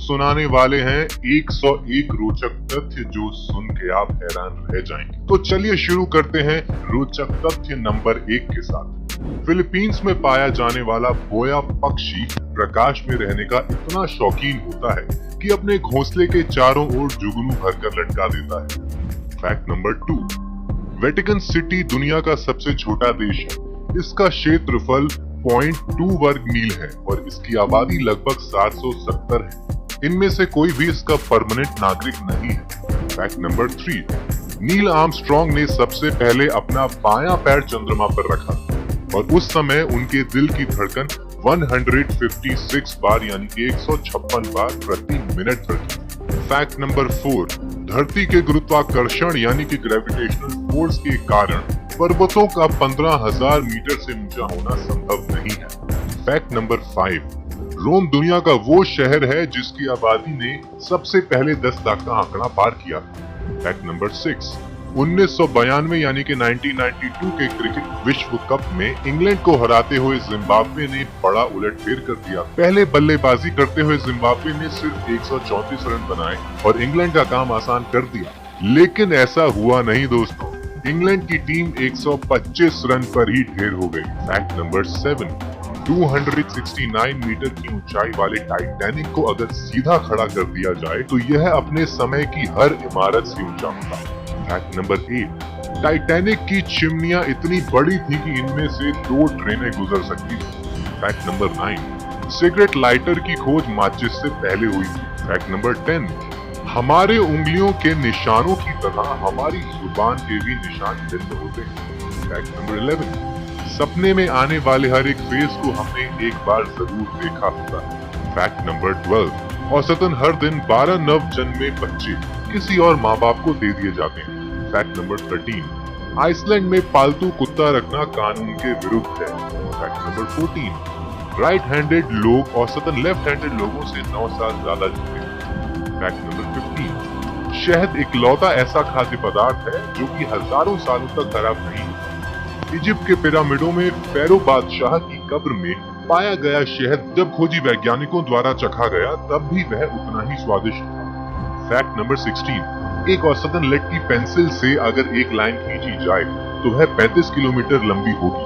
सुनाने वाले हैं 101 रोचक तथ्य जो सुन के आप हैरान रह जाएंगे। तो चलिए शुरू करते हैं रोचक तथ्य नंबर 1 के साथ। फिलीपींस में पाया जाने वाला बोया पक्षी प्रकाश में रहने का इतना शौकीन होता है कि अपने घोंसले के चारों ओर जुगनू भरकर लटका देता है। फैक्ट नंबर 2, वेटिकन सिटी दुनिया का सबसे छोटा देश है। इसका क्षेत्रफल 0.2 वर्ग मील है और इसकी आबादी लगभग 770 है। इनमें से कोई भी इसका परमानेंट नागरिक नहीं है। फैक्ट नंबर 3, नील आर्मस्ट्रॉन्ग ने सबसे पहले अपना बायां पैर चंद्रमा पर रखा और उस समय उनके दिल की धड़कन 156 बार यानी कि 156 बार प्रति मिनट धड़की। फैक्ट नंबर 4, धरती के गुरुत्वाकर्षण यानी कि ग्रेविटेशनल फोर्स के कारण पर्वतों का 15,000 मीटर से ऊंचा होना संभव नहीं है। फैक्ट नंबर 5, रोम दुनिया का वो शहर है जिसकी आबादी ने सबसे पहले 10 लाख का आंकड़ा पार किया। फैक्ट नंबर 6, 1992 यानी कि 1992 के क्रिकेट विश्व कप में इंग्लैंड को हराते हुए जिम्बाब्वे ने बड़ा उलटफेर कर दिया। पहले बल्लेबाजी करते हुए जिम्बाब्वे ने सिर्फ 134 रन बनाए और इंग्लैंड का काम आसान कर दिया, लेकिन ऐसा हुआ नहीं दोस्तों। इंग्लैंड की टीम 125 रन पर ही ढेर हो गई। फैक्ट नंबर 7, 269 मीटर की ऊंचाई वाले टाइटैनिक को अगर सीधा खड़ा कर दिया जाए तो यह अपने समय की हर इमारत से ऊंचा होता। फैक्ट नंबर 8, टाइटैनिक की चिमनियां इतनी बड़ी थी कि इनमें से 2 ट्रेनें गुजर सकती थी। फैक्ट नंबर 9, सिगरेट लाइटर की खोज माचिस से पहले हुई थी। फैक्ट नंबर 10, हमारे उंगलियों के निशानों की तरह हमारी जुबान के भी निशान भिन्न होते हैं। फैक्ट नंबर 11, सपने में आने वाले हर एक फेस को हमने एक बार जरूर देखा होगा। फैक्ट नंबर 12, औसतन हर दिन 12 नव जन्मे बच्चे किसी और माँ बाप को दे दिए जाते हैं। फैक्ट नंबर 13, आइसलैंड में पालतू कुत्ता रखना कानून के विरुद्ध है। फैक्ट नंबर 14, राइट हैंडेड लोग औसतन लेफ्ट हैंडेड लोगों से 9 साल ज्यादा जीते हैं। फैक्ट नंबर 15, शहद इकलौता ऐसा खाद्य पदार्थ है जो कि हजारों सालों तक खराब नहीं होता। इजिप्ट के पिरामिडों में फेरो बादशाह की कब्र में पाया गया शहद जब खोजी वैज्ञानिकों द्वारा चखा गया तब भी वह उतना ही स्वादिष्ट था। फैक्ट नंबर 16, एक औसतन लेड की पेंसिल से अगर एक लाइन खींची जाए तो वह 35 किलोमीटर लंबी होगी,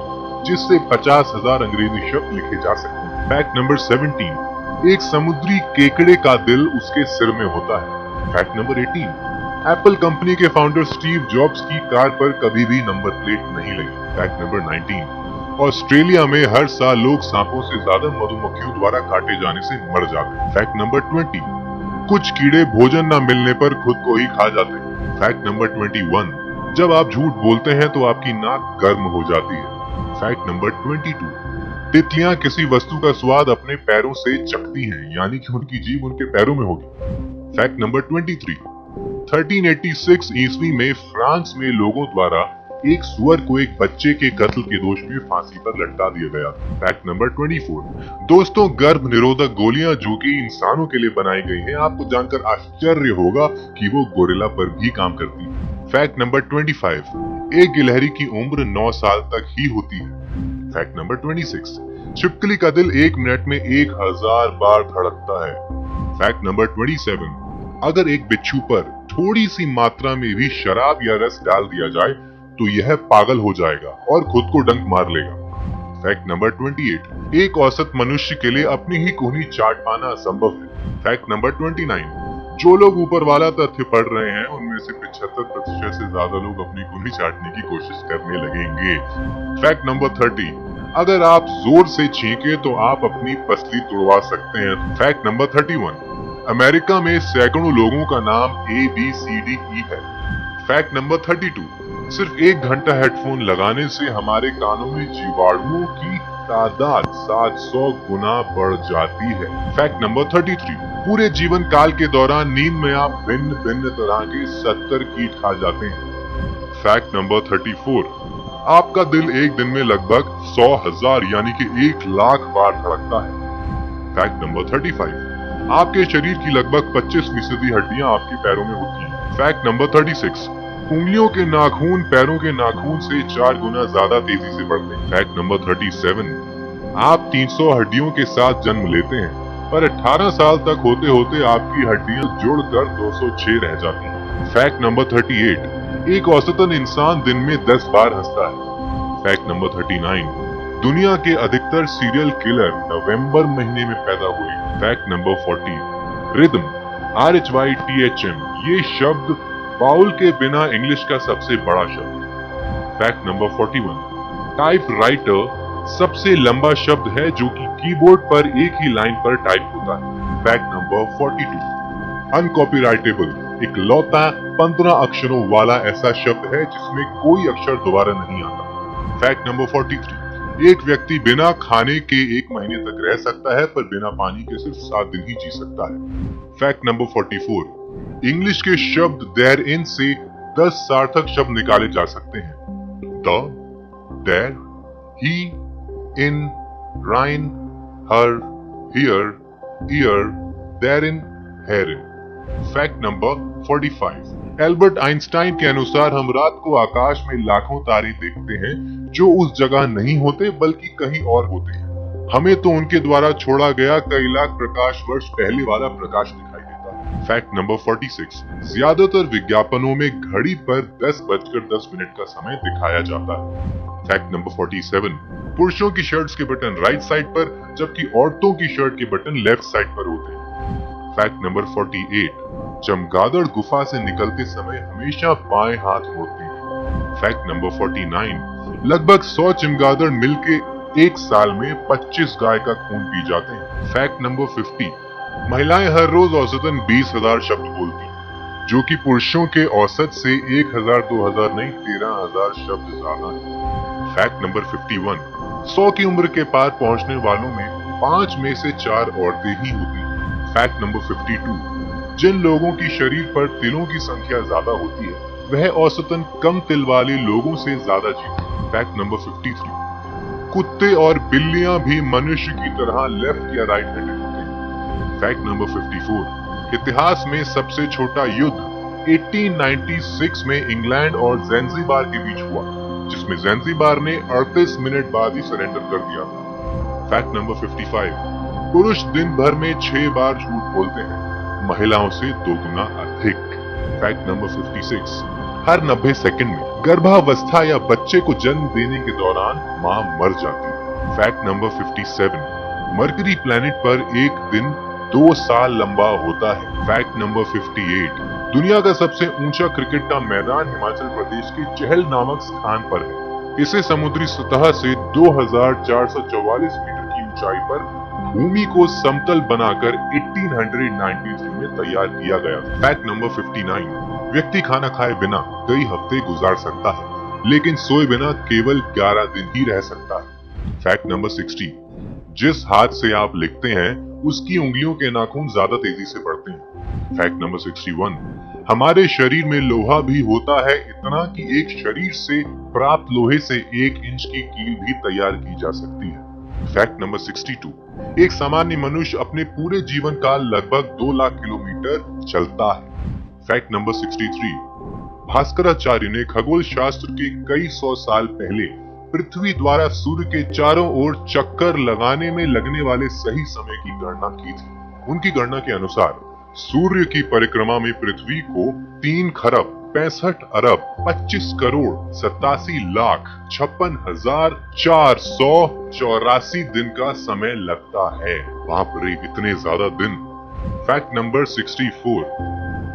जिससे 50,000 अंग्रेजी शब्द लिखे जा सकते हैं। फैक्ट नंबर 17, एक समुद्री केकड़े का दिल उसके सिर में होता है। फैक्ट नंबर 18, एप्पल कंपनी के फाउंडर स्टीव जॉब्स की कार पर कभी भी नंबर प्लेट नहीं लगी। फैक्ट नंबर 19, ऑस्ट्रेलिया में हर साल लोग सांपों से ज्यादा मधुमक्खियों द्वारा काटे जाने से मर जाते हैं। फैक्ट नंबर 20, कुछ कीड़े भोजन न मिलने पर खुद को ही खा जाते हैं। फैक्ट नंबर 21, जब आप झूठ बोलते हैं तो आपकी नाक गर्म हो जाती है। फैक्ट नंबर 22, तितलियां किसी वस्तु का स्वाद अपने पैरों से चखती हैं, यानी कि उनकी जीभ उनके पैरों में होगी। फैक्ट नंबर 23, 1386 ईस्वी में फ्रांस में लोगों द्वारा एक सुअर को एक बच्चे के कत्ल के दोष में फांसी पर लटका दिया गया। फैक्ट नंबर 24, दोस्तों गर्भ निरोधक गोलियां जो कि इंसानों के लिए बनाई गई हैं, आपको जानकर आश्चर्य होगा कि वो गोरिल्ला पर भी काम करती है। फैक्ट नंबर 25, एक गिलहरी की उम्र 9 साल तक ही होती है। फैक्ट नंबर 26, छिपकली का दिल 1 मिनट में 1000 बार धड़कता है। फैक्ट नंबर 27, अगर एक बिच्छू पर थोड़ी सी मात्रा में भी शराब या रस डाल दिया जाए तो यह पागल हो जाएगा और खुद को डंक मार लेगा। फैक्ट नंबर 28, एक औसत मनुष्य के लिए अपनी ही कोहनी चाट पाना असंभव है। फैक्ट नंबर 29, जो लोग ऊपर वाला तथ्य पढ़ रहे हैं उनमें से 75% से ज्यादा लोग अपनी कोहनी चाटने की कोशिश करने लगेंगे। फैक्ट नंबर 30, अगर आप जोर से छींके तो आप अपनी पसली तोड़वा सकते हैं। फैक्ट नंबर 31, अमेरिका में सैकड़ों लोगों का नाम ABCDE है। फैक्ट नंबर 32, सिर्फ 1 घंटा हेडफोन लगाने से हमारे कानों में जीवाणुओं की तादाद 700 गुना बढ़ जाती है। फैक्ट नंबर 33, पूरे जीवन काल के दौरान नींद में आप भिन्न भिन्न तरह के 70 कीट खा जाते हैं। फैक्ट नंबर 34, आपका दिल एक दिन में लगभग 100,000 यानी कि 1 लाख बार धड़कता है। फैक्ट नंबर 35, आपके शरीर की लगभग 25% हड्डियां आपके पैरों में होती हैं। फैक्ट नंबर 36, उंगलियों के नाखून पैरों के नाखून से 4 गुना ज्यादा तेजी से बढ़ते हैं। फैक्ट नंबर 37, आप 300 हड्डियों के साथ जन्म लेते हैं। पर 18 साल तक होते होते आपकी हड्डियां जुड़कर 206 रह जाती हैं। फैक्ट नंबर 38, एक औसतन इंसान दिन में 10 बार हंसता है। फैक्ट नंबर 39, दुनिया के अधिकतर सीरियल किलर नवंबर महीने में पैदा हुए। फैक्ट नंबर 40, रिदम RHYTHM ये शब्द बाउल के बिना इंग्लिश का सबसे बड़ा शब्द। फैक्ट नंबर 41, टाइप राइटर सबसे लंबा शब्द है जो कि कीबोर्ड पर एक ही लाइन पर टाइप होता है। फैक्ट नंबर 42, अनकॉपीराइटेबल इकलौता 15 अक्षरों वाला ऐसा शब्द है जिसमें कोई अक्षर दोबारा नहीं आता। फैक्ट नंबर 43, एक व्यक्ति बिना खाने के 1 महीने तक रह सकता है पर बिना पानी के सिर्फ 7 दिन ही जी सकता है। फैक्ट नंबर 44, इंग्लिश के शब्द देयर इन से 10 सार्थक शब्द निकाले जा सकते हैं। The, there, he, in, rein, her, here, ear, therein, herein. Fact number 45, Albert Einstein के अनुसार हम रात को आकाश में लाखों तारे देखते हैं जो उस जगह नहीं होते बल्कि कहीं और होते हैं। हमें तो उनके द्वारा छोड़ा गया कई लाख प्रकाश वर्ष पहले वाला प्रकाश दिखाई देता है। फैक्ट नंबर 46, ज्यादातर विज्ञापनों में घड़ी पर 10:10 का समय दिखाया जाता है। फैक्ट नंबर 47, पुरुषों की शर्ट्स के बटन राइट साइड पर जबकि औरतों की शर्ट के बटन लेफ्ट साइड पर होते हैं। फैक्ट नंबर 48, चमगादड़ गुफा से निकलते समय हमेशा बाएं हाथ मोड़ती है। फैक्ट नंबर 49, लगभग 100 चमगादड़ मिलके एक साल में 25 गाय का खून पी जाते हैं। फैक्ट नंबर 50, महिलाएं हर रोज औसतन 20,000 शब्द बोलती हैं, जो कि पुरुषों के औसत से 1,000-2,000 नहीं 13,000 शब्द ज्यादा है। फैक्ट नंबर 51, 100 की उम्र के पार पहुंचने वालों में 5 में से 4 औरतें ही होती हैं। फैक्ट नंबर 52, जिन लोगों की शरीर पर तिलों की संख्या ज्यादा होती है वह औसतन कम तिल वाले लोगों से ज्यादा जीते हैं। फैक्ट नंबर 53, कुत्ते और बिल्लियां भी मनुष्य की तरह लेफ्ट या राइट हैंडेड होते हैं। फैक्ट नंबर 54, इतिहास में सबसे छोटा युद्ध 1896 में इंग्लैंड और ज़ैंज़िबार के बीच हुआ, जिसमें ज़ैंज़िबार ने 38 मिनट बाद ही सरेंडर कर दिया था। फैक्ट नंबर 55, पुरुष दिन भर में 6 बार झूठ बोलते हैं, महिलाओं से 2 गुना अधिक। फैक्ट नंबर 56, हर 90 सेकंड में गर्भावस्था या बच्चे को जन्म देने के दौरान मां मर जाती है। फैक्ट नंबर 57, मरकरी प्लैनेट पर एक दिन 2 साल लंबा होता है। फैक्ट नंबर 58, दुनिया का सबसे ऊंचा क्रिकेट का मैदान हिमाचल प्रदेश के चहल नामक स्थान पर है। इसे समुद्री सतह से 2,444 मीटर की ऊंचाई पर भूमि को समतल बनाकर 1893 में तैयार किया गया। फैक्ट नंबर 59, व्यक्ति खाना खाए बिना कई हफ्ते गुजार सकता है लेकिन सोए बिना केवल 11 दिन ही रह सकता है। फैक्ट नंबर 60, जिस हाथ से आप लिखते हैं उसकी उंगलियों के नाखून ज्यादा तेजी से बढ़ते हैं। फैक्ट नंबर 61, हमारे शरीर में लोहा भी होता है इतना कि एक शरीर से प्राप्त लोहे से 1 इंच की कील भी तैयार की जा सकती है। फैक्ट नंबर 62, एक सामान्य मनुष्य अपने पूरे जीवन काल लगभग 2 लाख किलोमीटर चलता है। फैक्ट नंबर 63, भास्कराचार्य ने खगोल शास्त्र के कई 100 साल पहले पृथ्वी द्वारा सूर्य के चारों ओर चक्कर लगाने में लगने वाले सही समय की गणना की थी। उनकी गणना के अनुसार सूर्य की परिक्रमा में पृथ्वी को 3 खरब 65 अरब 25 करोड़ 87 लाख 56,484 दिन का समय लगता है। बाप रे, इतने ज्यादा दिन। फैक्ट नंबर 64,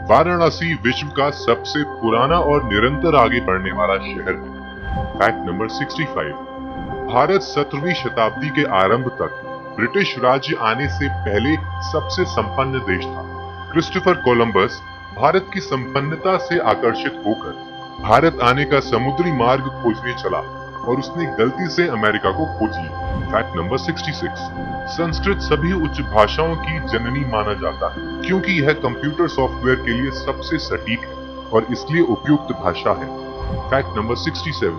वाराणसी विश्व का सबसे पुराना और निरंतर आगे बढ़ने वाला शहर है। फैक्ट नंबर 65, भारत 17वीं शताब्दी के आरंभ तक ब्रिटिश राज्य आने से पहले सबसे संपन्न देश था। क्रिस्टोफर कोलंबस भारत की संपन्नता से आकर्षित होकर भारत आने का समुद्री मार्ग खोजने चला और उसने गलती से अमेरिका को खोज लिया। फैक्ट नंबर 66, संस्कृत सभी उच्च भाषाओं की जननी माना जाता है क्योंकि यह कंप्यूटर सॉफ्टवेयर के लिए सबसे सटीक है और इसलिए उपयुक्त भाषा है। फैक्ट नंबर 67,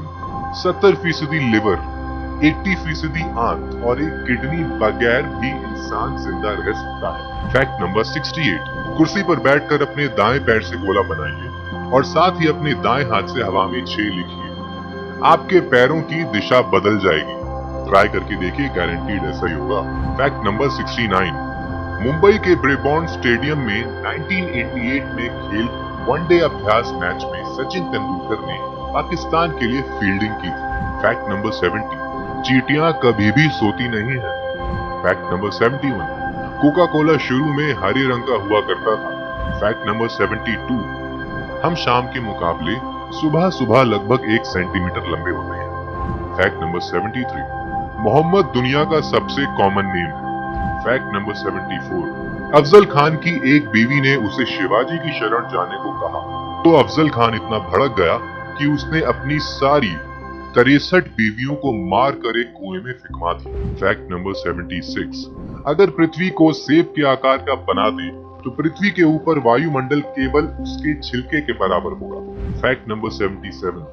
70% लिवर, 80% आंत और एक किडनी बगैर भी इंसान जिंदा रह सकता है। फैक्ट नंबर 68, कुर्सी पर बैठकर अपने दाएं पैर से गोला बनाइए और साथ ही अपने दाएं हाथ से हवा में 6 लिखिए। आपके पैरों की दिशा बदल जाएगी। ट्राई करके देखिए, गारंटीड ऐसा ही होगा। फैक्ट नंबर 69, मुंबई के ब्रेबॉर्न स्टेडियम में 1988 में खेल वनडे अभ्यास मैच में सचिन तेंदुलकर ने पाकिस्तान के लिए फील्डिंग की थी। फैक्ट नंबर 70, चींटियां कभी भी सोती नहीं है। फैक्ट नंबर 71, कोका कोला शुरू में हरे रंग का हुआ करता था। फैक्ट नंबर 72, हम शाम के मुकाबले सुबह सुबह लगभग 1 सेंटीमीटर लंबे होते हैं। फैक्ट नंबर 73, मोहम्मद दुनिया का सबसे कॉमन नेम है। फैक्ट नंबर 74, अफजल खान की एक बीवी ने उसे शिवाजी की शरण जाने को कहा तो अफजल खान इतना भड़क गया कि उसने अपनी सारी 63 बीवियों को मार कर एक कुएं में फिकवा दी। फैक्ट नंबर 76, अगर पृथ्वी को सेब के आकार का बना दे तो पृथ्वी के ऊपर वायुमंडल केवल उसके छिलके के बराबर होगा। फैक्ट नंबर 77,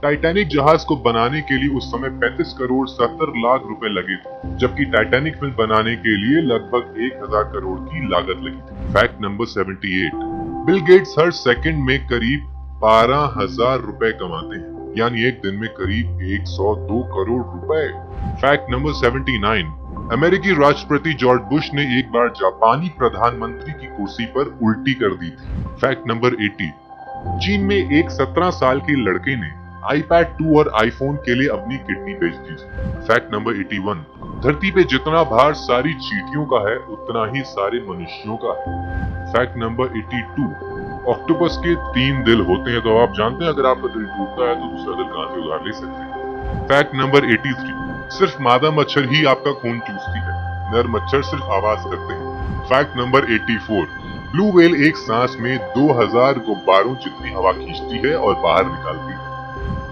टाइटैनिक जहाज को बनाने के लिए उस समय 35 करोड़ 70 लाख रुपए लगे थे, जबकि टाइटैनिक फिल्म बनाने के लिए लगभग 1000 करोड़ की लागत लगी थी। फैक्ट नंबर 78, बिल गेट्स हर सेकंड में करीब 12,000 रुपए कमाते हैं, यानी एक दिन में करीब 102 करोड़ रुपए। फैक्ट नंबर 79, अमेरिकी राष्ट्रपति जॉर्ज बुश ने एक बार जापानी प्रधानमंत्री की कुर्सी पर उल्टी कर दी थी। फैक्ट नंबर 80, चीन में एक 17 साल के लड़के ने iPad 2 और iPhone के लिए अपनी किडनी बेच दी थी। फैक्ट नंबर 81, धरती पे जितना भार सारी चींटियों का है उतना ही सारे मनुष्यों का है। फैक्ट नंबर 82, ऑक्टोपस के 3 दिल होते हैं, तो आप जानते हैं अगर आपका दिल टूटता है तो दूसरा दिल कहां से उधार ले सकते हैं। फैक्ट नंबर 83, सिर्फ मादा मच्छर ही आपका खून चूसती है, नर मच्छर सिर्फ आवाज करते हैं। फैक्ट नंबर 84, ब्लू व्हेल एक सांस में 2000 गुब्बारों जितनी हवा खींचती है और बाहर निकालती है।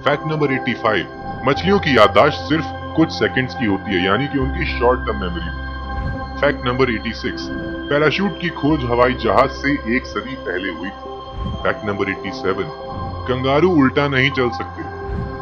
फैक्ट नंबर 85, मछलियों की याददाश्त सिर्फ कुछ सेकंड्स की होती है, यानी कि उनकी शॉर्ट टर्म मेमोरी होती है। फैक्ट नंबर 86, पैराशूट की खोज हवाई जहाज से 1 सदी पहले हुई थी। फैक्ट नंबर 87, कंगारू उल्टा नहीं चल सकते।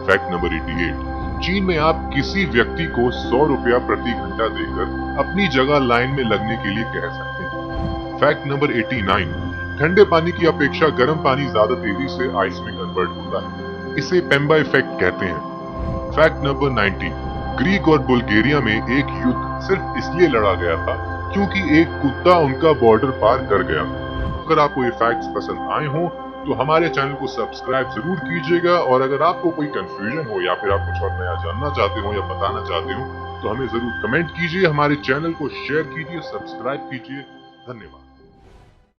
फैक्ट नंबर 88, चीन में आप किसी व्यक्ति को 100 रुपया प्रति घंटा देकर अपनी जगह लाइन में लगने के लिए कह सकते हैं। फैक्ट नंबर 89, ठंडे पानी की अपेक्षा गर्म पानी ज्यादा तेजी से आइस में कन्वर्ट होता है, इसे पेम्बा इफेक्ट कहते हैं। फैक्ट नंबर 90, ग्रीक और बुल्गारिया में एक युद्ध सिर्फ इसलिए लड़ा गया था क्योंकि एक कुत्ता उनका बॉर्डर पार कर गया। अगर आपको ये फैक्ट्स पसंद आए हों तो हमारे चैनल को सब्सक्राइब जरूर कीजिएगा, और अगर आपको कोई कंफ्यूजन हो या फिर आप कुछ और नया जानना चाहते हो या बताना चाहते हो तो हमें जरूर कमेंट कीजिए, हमारे चैनल को शेयर कीजिए, सब्सक्राइब कीजिए। धन्यवाद।